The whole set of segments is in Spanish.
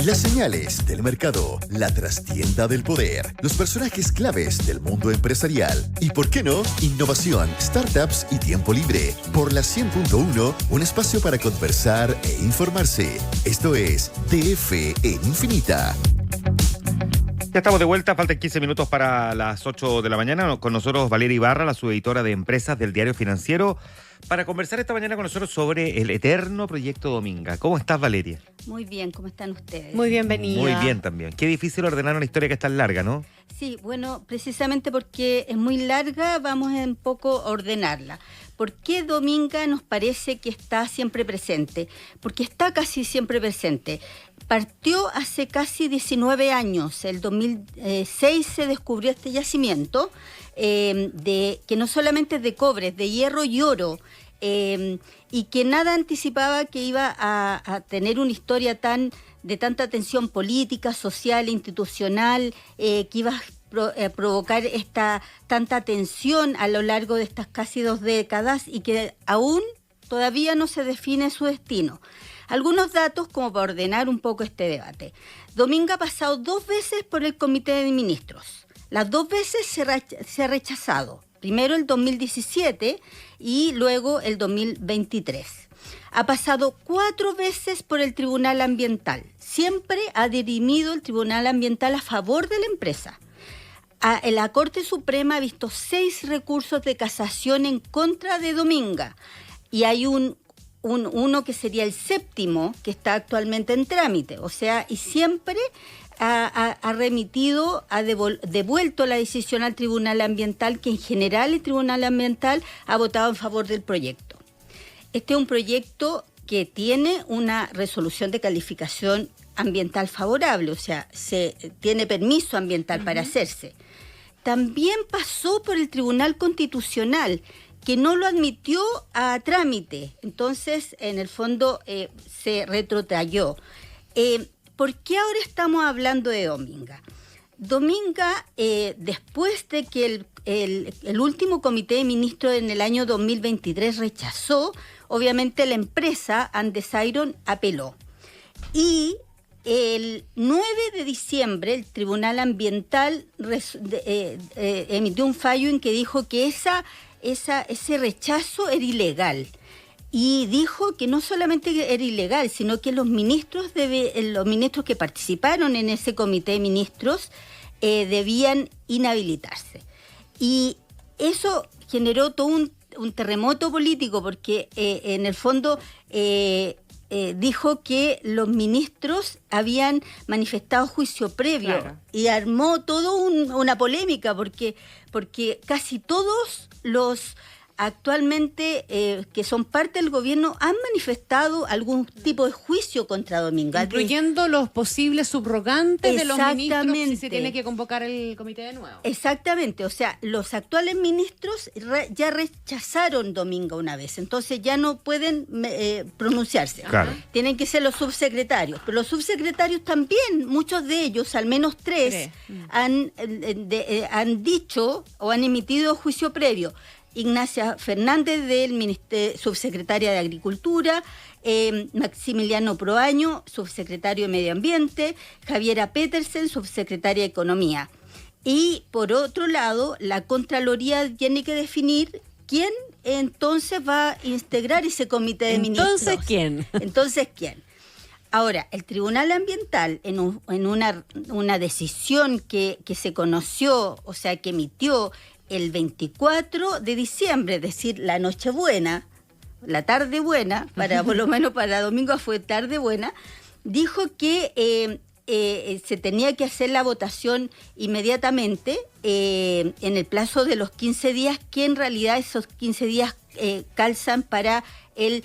Las señales del mercado, la trastienda del poder, los personajes claves del mundo empresarial y, ¿por qué no?, innovación, startups y tiempo libre. Por la 100.1, un espacio para conversar e informarse. Esto es TF en Infinita. Ya estamos de vuelta, faltan 15 minutos para las 8 de la mañana. Con nosotros Valeria Ibarra, la subeditora de empresas del Diario Financiero, para conversar esta mañana con nosotros sobre el eterno proyecto Dominga. ¿Cómo estás, Valeria? Muy bien, ¿cómo están ustedes? Muy bienvenida. Muy bien también. Qué difícil ordenar una historia que es tan larga, ¿no? Sí, bueno, precisamente porque es muy larga, vamos un poco a ordenarla. ¿Por qué Dominga nos parece que está siempre presente? Porque está casi siempre presente. Partió hace casi 19 años, el 2006 se descubrió este yacimiento, que no solamente es de cobre, es de hierro y oro, y que nada anticipaba que iba a tener una historia de tanta tensión política, social, institucional, que iba a provocar tanta tensión a lo largo de estas casi 2 décadas y que aún todavía no se define su destino. Algunos datos como para ordenar un poco este debate. Dominga ha pasado 2 veces por el Comité de Ministros. Las 2 veces se ha rechazado. Primero el 2017 y luego el 2023. Ha pasado 4 veces por el Tribunal Ambiental. Siempre ha dirimido el Tribunal Ambiental a favor de la empresa. La Corte Suprema ha visto 6 recursos de casación en contra de Dominga. Y hay uno que sería el 7º, que está actualmente en trámite. O sea, y siempre ha remitido, ha devuelto la decisión al Tribunal Ambiental, que en general el Tribunal Ambiental ha votado en favor del proyecto. Este es un proyecto que tiene una resolución de calificación ambiental favorable, o sea, tiene permiso ambiental para hacerse. También pasó por el Tribunal Constitucional, que no lo admitió a trámite. Entonces, en el fondo, se retrotrayó. ¿Por qué ahora estamos hablando de Dominga? Dominga, después de que el último Comité de Ministros en el año 2023 rechazó, obviamente la empresa Andes Iron apeló. Y el 9 de diciembre el Tribunal Ambiental emitió un fallo en que dijo que ese rechazo era ilegal. Y dijo que no solamente era ilegal, sino que los ministros que participaron en ese comité de ministros debían inhabilitarse. Y eso generó todo un terremoto político, porque en el fondo dijo que los ministros habían manifestado juicio previo. Claro. Y armó toda una polémica, porque casi todos los actualmente que son parte del gobierno han manifestado algún tipo de juicio contra Dominga. Incluyendo los posibles subrogantes de los ministros si se tiene que convocar el comité de nuevo. Exactamente, o sea, los actuales ministros ya rechazaron Dominga una vez, entonces ya no pueden pronunciarse. Claro. Tienen que ser los subsecretarios, pero los subsecretarios también, muchos de ellos, al menos 3, han dicho o han emitido juicio previo. Ignacia Fernández, subsecretaria de Agricultura, Maximiliano Proaño, subsecretario de Medio Ambiente, Javiera Petersen, subsecretaria de Economía. Y por otro lado, la Contraloría tiene que definir quién entonces va a integrar ese comité de ministros. Entonces, ¿quién? Ahora, el Tribunal Ambiental, en una decisión que se conoció, o sea, que emitió el 24 de diciembre, es decir, la Nochebuena, la tarde buena, por lo menos para Domingo fue tarde buena, dijo que se tenía que hacer la votación inmediatamente en el plazo de los 15 días, que en realidad esos 15 días calzan para el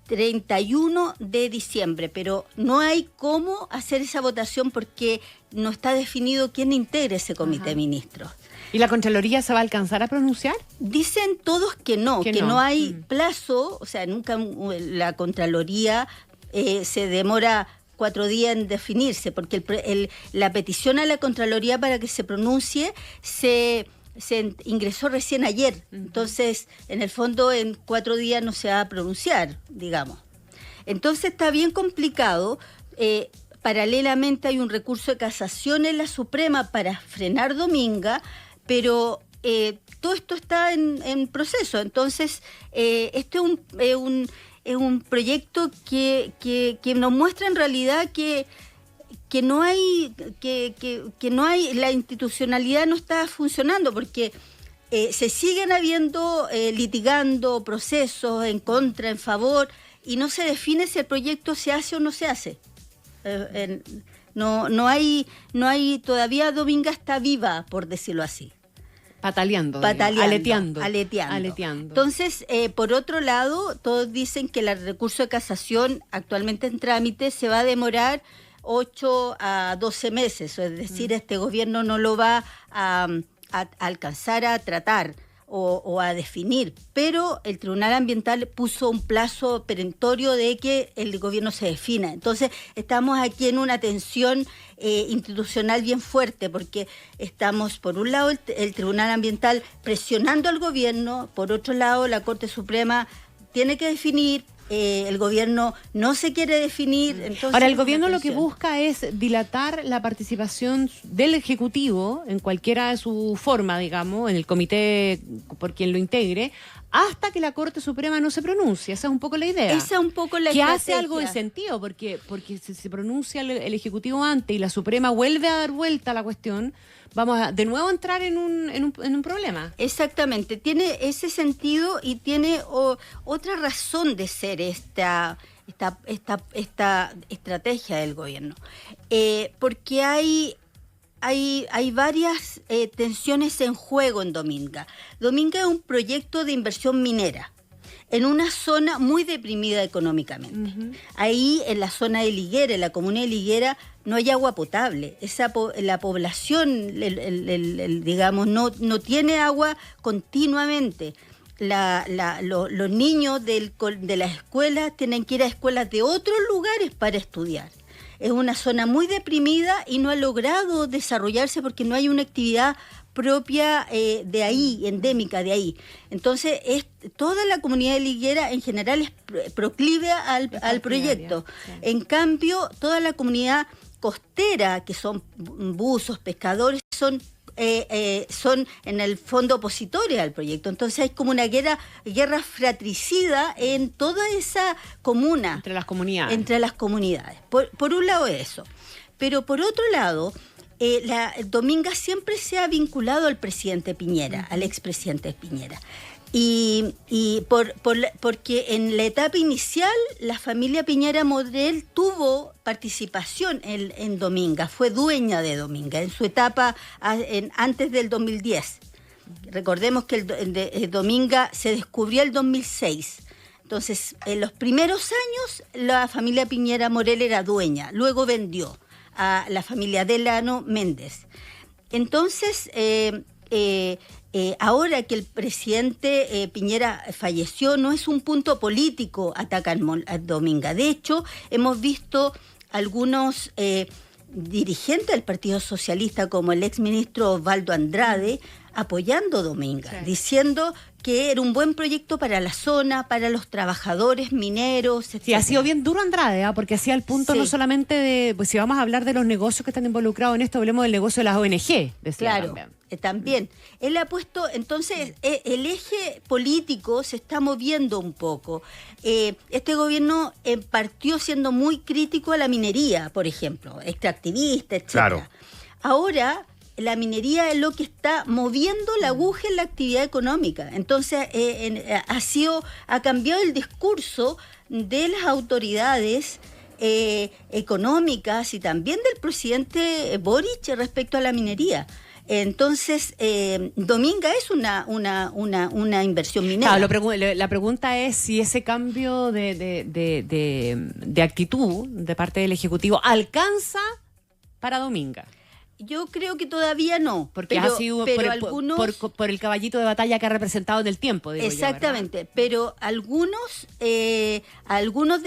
31 de diciembre, pero no hay cómo hacer esa votación porque no está definido quién integre ese comité de ministros. ¿Y la Contraloría se va a alcanzar a pronunciar? Dicen todos que no hay plazo, o sea, nunca la Contraloría se demora 4 días en definirse, porque la petición a la Contraloría para que se pronuncie se ingresó recién ayer. Entonces, en el fondo, en 4 días no se va a pronunciar, digamos. Entonces está bien complicado paralelamente hay un recurso de casación en la Suprema para frenar Dominga, pero todo esto está en proceso. Entonces, este es un proyecto que nos muestra en realidad que no hay la institucionalidad no está funcionando, porque se siguen habiendo litigando procesos en contra, en favor, y no se define si el proyecto se hace o no se hace. No hay todavía. Dominga está viva, por decirlo así. Pataleando. Aleteando. Entonces, por otro lado, todos dicen que el recurso de casación actualmente en trámite se va a demorar 8 a 12 meses, es decir, este gobierno no lo va a alcanzar a tratar o a definir, pero el Tribunal Ambiental puso un plazo perentorio de que el gobierno se defina. Entonces, estamos aquí en una tensión institucional bien fuerte, porque estamos, por un lado, el Tribunal Ambiental presionando al gobierno, por otro lado, la Corte Suprema tiene que definir, el gobierno no se quiere definir. Entonces, ahora, el gobierno lo que busca es dilatar la participación del Ejecutivo en cualquiera de su forma, digamos, en el comité por quien lo integre, hasta que la Corte Suprema no se pronuncie. Esa es un poco la idea. Esa es un poco la que estrategia. hace algo de sentido, porque si se pronuncia el Ejecutivo antes y la Suprema vuelve a dar vuelta a la cuestión, vamos a de nuevo entrar en un problema. Exactamente, tiene ese sentido y tiene otra razón de ser esta estrategia del gobierno, porque hay varias tensiones en juego en Dominga. Dominga es un proyecto de inversión minera en una zona muy deprimida económicamente. Uh-huh. Ahí, en la zona de Liguera, en la comuna de Liguera, no hay agua potable. La población, digamos, no tiene agua continuamente. Los niños de las escuelas tienen que ir a escuelas de otros lugares para estudiar. Es una zona muy deprimida y no ha logrado desarrollarse porque no hay una actividad propia de ahí, endémica de ahí. Entonces, toda la comunidad de Liguera en general es proclive al proyecto. Sí. En cambio, toda la comunidad costera, que son buzos, pescadores, son en el fondo opositores al proyecto. Entonces hay como una guerra fratricida en toda esa comuna. Entre las comunidades. Por un lado eso. Pero por otro lado, Dominga siempre se ha vinculado al presidente Piñera, al expresidente Piñera. Porque en la etapa inicial la familia Piñera Morel tuvo participación en Dominga, fue dueña de Dominga en su etapa antes del 2010. Recordemos que Dominga se descubrió el 2006. Entonces, en los primeros años la familia Piñera Morel era dueña, luego vendió a la familia Delano Méndez. Entonces, ahora que el presidente Piñera falleció, no es un punto político atacar a Dominga. De hecho, hemos visto algunos dirigentes del Partido Socialista, como el exministro Osvaldo Andrade, apoyando Dominga, sí, diciendo que era un buen proyecto para la zona, para los trabajadores mineros, etc. Sí, ha sido bien duro Andrade, porque hacía el punto, sí, no solamente de, pues si vamos a hablar de los negocios que están involucrados en esto, hablemos del negocio de las ONG, decía. Claro, también. Él ha puesto, entonces, el eje político se está moviendo un poco. Este gobierno partió siendo muy crítico a la minería, por ejemplo, extractivista, etc. Claro. Ahora, la minería es lo que está moviendo la aguja en la actividad económica. Entonces, ha cambiado el discurso de las autoridades económicas y también del presidente Boric respecto a la minería. Entonces, Dominga es una inversión minera. Claro, la pregunta es si ese cambio de actitud de parte del Ejecutivo alcanza para Dominga. Yo creo que todavía no. Porque ha sido por el caballito de batalla que ha representado en el tiempo, digo. Exactamente, pero algunos de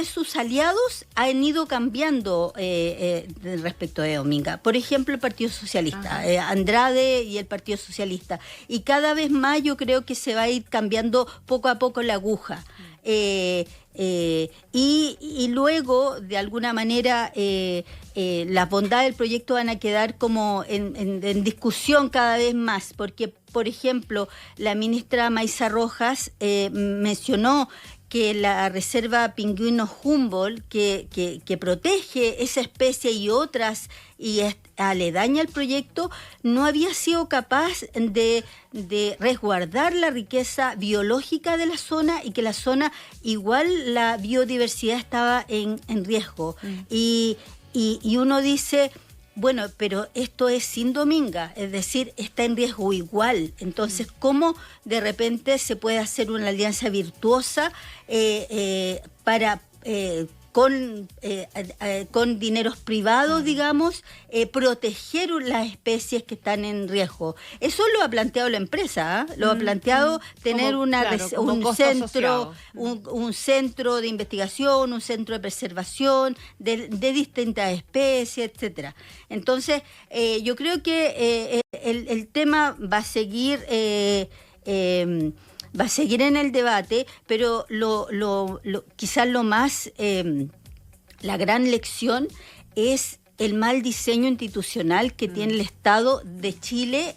sus aliados han ido cambiando respecto de Dominga. Por ejemplo, el Partido Socialista, Andrade y el Partido Socialista. Y cada vez más yo creo que se va a ir cambiando poco a poco la aguja. y luego, de alguna manera, las bondades del proyecto van a quedar como en discusión cada vez más, porque, por ejemplo, la ministra Maisa Rojas mencionó que la reserva pingüino Humboldt, que protege esa especie y otras, y es aledaña al proyecto, no había sido capaz de resguardar la riqueza biológica de la zona, y que la zona, igual la biodiversidad estaba en riesgo. Y uno dice, bueno, pero esto es sin Dominga, es decir, está en riesgo igual. Entonces, ¿cómo de repente se puede hacer una alianza virtuosa para con dineros privados, digamos, proteger las especies que están en riesgo? Eso lo ha planteado la empresa, lo ha planteado tener un centro de investigación, un centro de preservación de distintas especies, etcétera. Entonces, yo creo que el tema va a seguir en el debate, pero quizás lo más, la gran lección es el mal diseño institucional que tiene el Estado de Chile,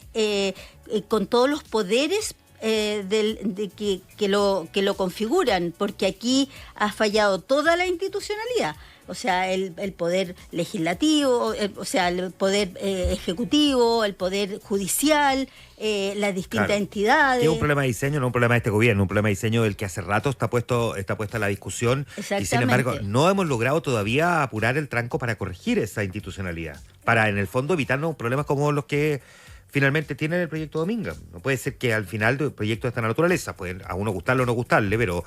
con todos los poderes que lo configuran, porque aquí ha fallado toda la institucionalidad. O sea, el poder legislativo, o sea, el poder ejecutivo, el poder judicial, las distintas entidades. Es un problema de diseño, no un problema de este gobierno, un problema de diseño del que hace rato está puesta la discusión. Y sin embargo, no hemos logrado todavía apurar el tranco para corregir esa institucionalidad, para en el fondo evitarnos problemas como los que finalmente tiene el proyecto Dominga. No puede ser que al final el proyecto de esta naturaleza, pueden a uno gustarle o no gustarle, pero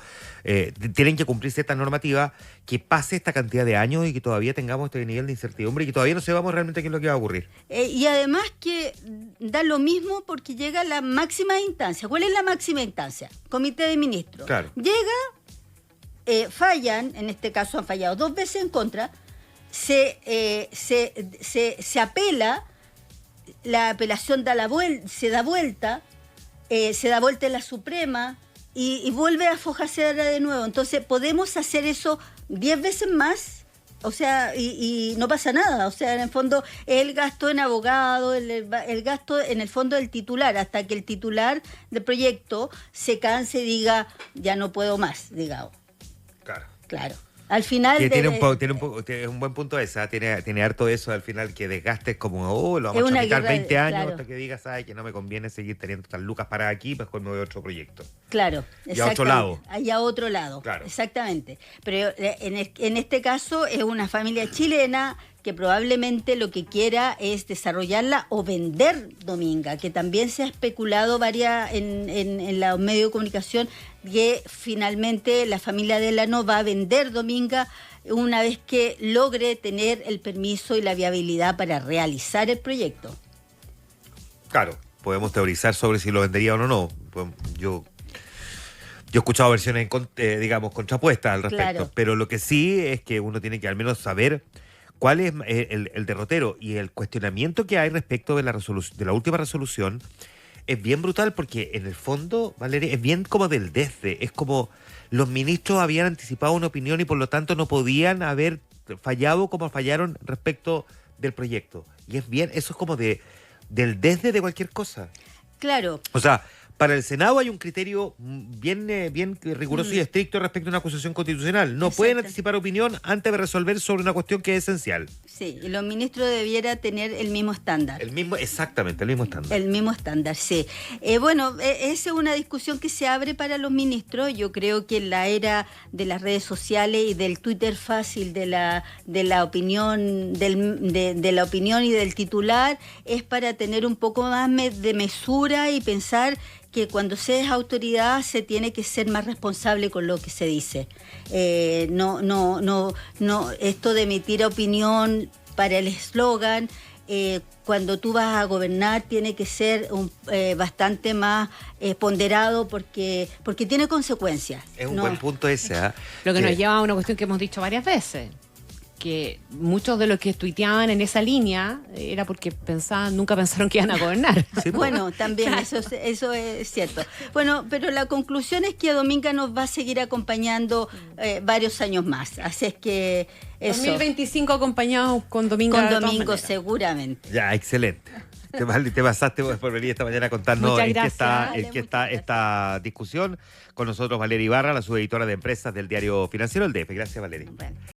tienen que cumplirse esta normativa, que pase esta cantidad de años y que todavía tengamos este nivel de incertidumbre y que todavía no sepamos realmente qué es lo que va a ocurrir. Y además que da lo mismo porque llega a la máxima instancia. ¿Cuál es la máxima instancia? Comité de Ministros. Claro. Llega, fallan, en este caso han fallado 2 veces en contra, se apela. La apelación se da vuelta en la Suprema y vuelve a fojarse de nuevo. Entonces, podemos hacer eso 10 veces más, o sea, y no pasa nada. O sea, en el fondo, el gasto en abogado, el gasto en el fondo del titular, hasta que el titular del proyecto se canse y diga, ya no puedo más, digamos. Claro. Al final tiene un buen punto esa, tiene harto de eso al final, que desgastes como, lo vamos a quitar 20 años, claro, hasta que digas, que no me conviene seguir teniendo estas lucas para aquí, pues me voy a otro proyecto. Claro, y a otro lado. Y a otro lado, claro. Exactamente. Pero en este caso es una familia chilena que probablemente lo que quiera es desarrollarla o vender Dominga, que también se ha especulado en los medios de comunicación que finalmente la familia Delano va a vender Dominga una vez que logre tener el permiso y la viabilidad para realizar el proyecto. Claro, podemos teorizar sobre si lo vendería o no. Yo he escuchado versiones, digamos, contrapuestas al respecto, claro, pero lo que sí es que uno tiene que al menos saber cuál es el derrotero, y el cuestionamiento que hay respecto de la última resolución es bien brutal, porque en el fondo, Valeria, es bien como del desde, es como los ministros habían anticipado una opinión y por lo tanto no podían haber fallado como fallaron respecto del proyecto. Y es bien, eso es como del desde de cualquier cosa. Claro. O sea, para el Senado hay un criterio bien riguroso y estricto respecto a una acusación constitucional. No pueden anticipar opinión antes de resolver sobre una cuestión que es esencial. Sí, y los ministros debieran tener el mismo estándar. Exactamente, el mismo estándar. El mismo estándar, sí. Esa es una discusión que se abre para los ministros. Yo creo que en la era de las redes sociales y del Twitter fácil, de la opinión, de la opinión y del titular, es para tener un poco más de mesura y pensar que cuando se es autoridad se tiene que ser más responsable con lo que se dice. No, esto de emitir opinión para el eslogan, cuando tú vas a gobernar tiene que ser bastante más ponderado porque tiene consecuencias. Es un buen punto ese. Lo que nos lleva a una cuestión que hemos dicho varias veces. que muchos de los que tuiteaban en esa línea era porque nunca pensaron que iban a gobernar. Sí, Bueno, también eso es cierto. Bueno, pero la conclusión es que Dominga nos va a seguir acompañando varios años más. Así es que eso. 2025 acompañados con Dominga. Con de todas Domingo maneras. seguramente. Ya, excelente. Te pasaste por venir esta mañana a contarnos Muchas en qué gracias. está, Dale, en qué muchas está gracias. esta discusión. Con nosotros Valeria Ibarra, la subeditora de empresas del diario financiero El DF. Gracias, Valeria. Bueno.